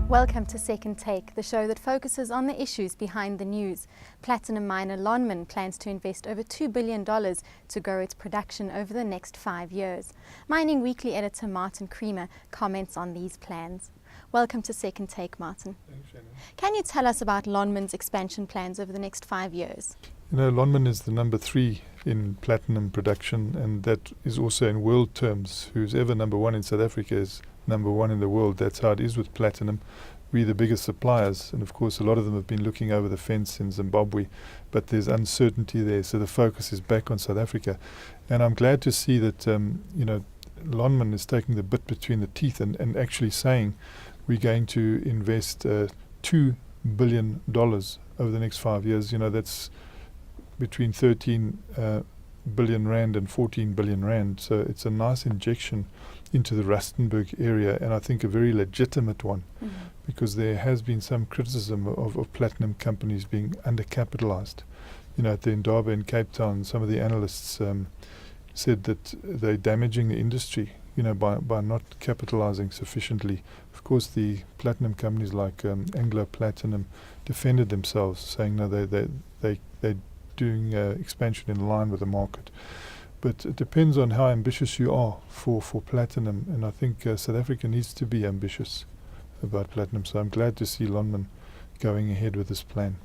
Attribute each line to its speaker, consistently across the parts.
Speaker 1: Welcome to Second Take, the show that focuses on the issues behind the news. Platinum miner Lonmin plans to invest over $2 billion to grow its production over the next 5 years. Mining Weekly editor Martin Creamer comments on these plans. Welcome to Second Take, Martin.
Speaker 2: Thanks, Shannon.
Speaker 1: Can you tell us about Lonmin's expansion plans over the next 5 years?
Speaker 2: You know, Lonmin is the number 3 in platinum production, and that is also in world terms. Who's ever number 1 in South Africa is number 1 in the world. That's how it is with platinum. We're the biggest suppliers, and of course a lot of them have been looking over the fence in Zimbabwe, but there's uncertainty there, so the focus is back on South Africa. And I'm glad to see that Lonmin is taking the bit between the teeth and actually saying we're going to invest $2 billion over the next 5 years. You know, that's between 13 billion rand and 14 billion rand. So it's a nice injection into the Rustenburg area, and I think a very legitimate one, because there has been some criticism of platinum companies being undercapitalized. You know, at the Indaba in Cape Town, some of the analysts said that they're damaging the industry, you know, by not capitalizing sufficiently. Of course, the platinum companies like Anglo Platinum defended themselves, saying no, they're doing expansion in line with the market. But it depends on how ambitious you are for platinum, and I think South Africa needs to be ambitious about platinum. So I'm glad to see Lonmin going ahead with this plan.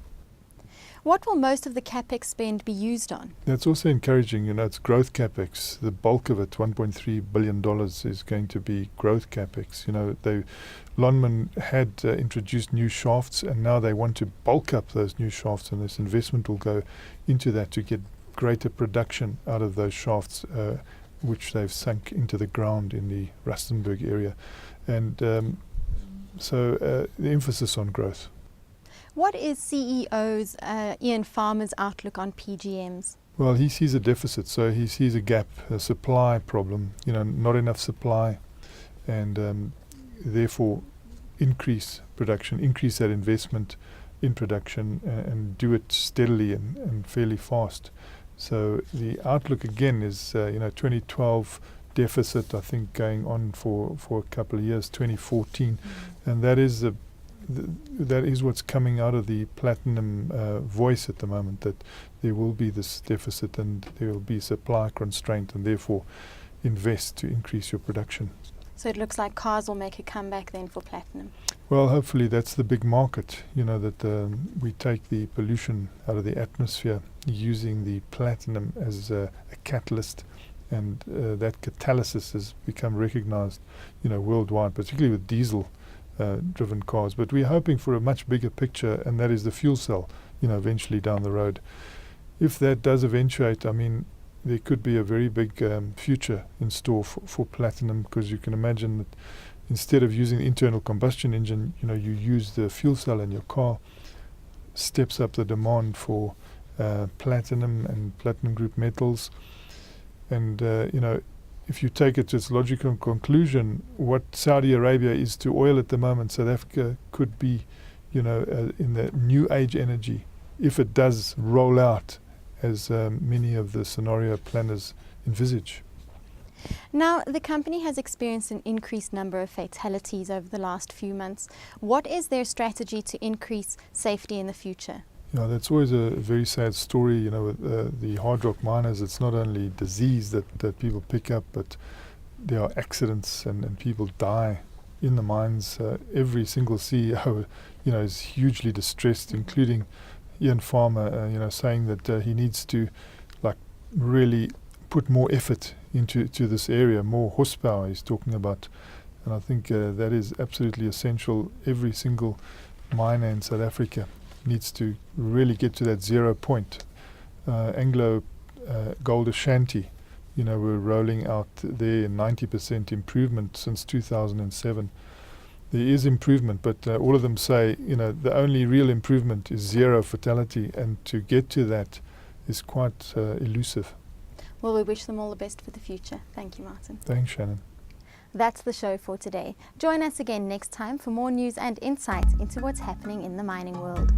Speaker 1: What will most of the capex spend be used on?
Speaker 2: That's also encouraging. You know, it's growth capex. The bulk of it, $1.3 billion, is going to be growth capex. You know, Lonmin had introduced new shafts, and now they want to bulk up those new shafts, and this investment will go into that to get greater production out of those shafts, which they've sunk into the ground in the Rustenburg area. And so the emphasis on growth.
Speaker 1: What is CEO's Ian Farmer's outlook on PGMs?
Speaker 2: Well, he sees a deficit, so he sees a gap, a supply problem, you know, not enough supply, and therefore increase production, increase that investment in production, and do it steadily and fairly fast. So the outlook again is, 2012 deficit, I think, going on for a couple of years, 2014, and that is what's coming out of the platinum voice at the moment, that there will be this deficit and there will be supply constraint, and therefore invest to increase your production.
Speaker 1: So it looks like cars will make a comeback then for platinum.
Speaker 2: Well, hopefully that's the big market, you know, that we take the pollution out of the atmosphere using the platinum as a catalyst, and that catalysis has become recognized, you know, worldwide, particularly with diesel driven cars. But we're hoping for a much bigger picture, and that is the fuel cell, you know, eventually down the road. If that does eventuate, I mean, there could be a very big future in store for platinum, because you can imagine that instead of using the internal combustion engine, you know, you use the fuel cell in your car, steps up the demand for platinum and platinum group metals. And, if you take it to its logical conclusion, what Saudi Arabia is to oil at the moment, South Africa could be, in the new age energy, if it does roll out as many of the scenario planners envisage.
Speaker 1: Now, the company has experienced an increased number of fatalities over the last few months. What is their strategy to increase safety in the future?
Speaker 2: Yeah, that's always a very sad story, you know, with the hard rock miners. It's not only disease that people pick up, but there are accidents and people die in the mines. Every single CEO, you know, is hugely distressed, including Ian Farmer, saying that he needs to, really put more effort into this area, more horsepower he's talking about. And I think that is absolutely essential. Every single miner in South Africa needs to really get to that 0 point. Anglo Gold Ashanti, we're rolling out their 90% improvement since 2007. There is improvement, but all of them say, the only real improvement is 0 fatality, and to get to that is quite elusive.
Speaker 1: Well, we wish them all the best for the future. Thank you, Martin.
Speaker 2: Thanks, Shannon.
Speaker 1: That's the show for today. Join us again next time for more news and insight into what's happening in the mining world.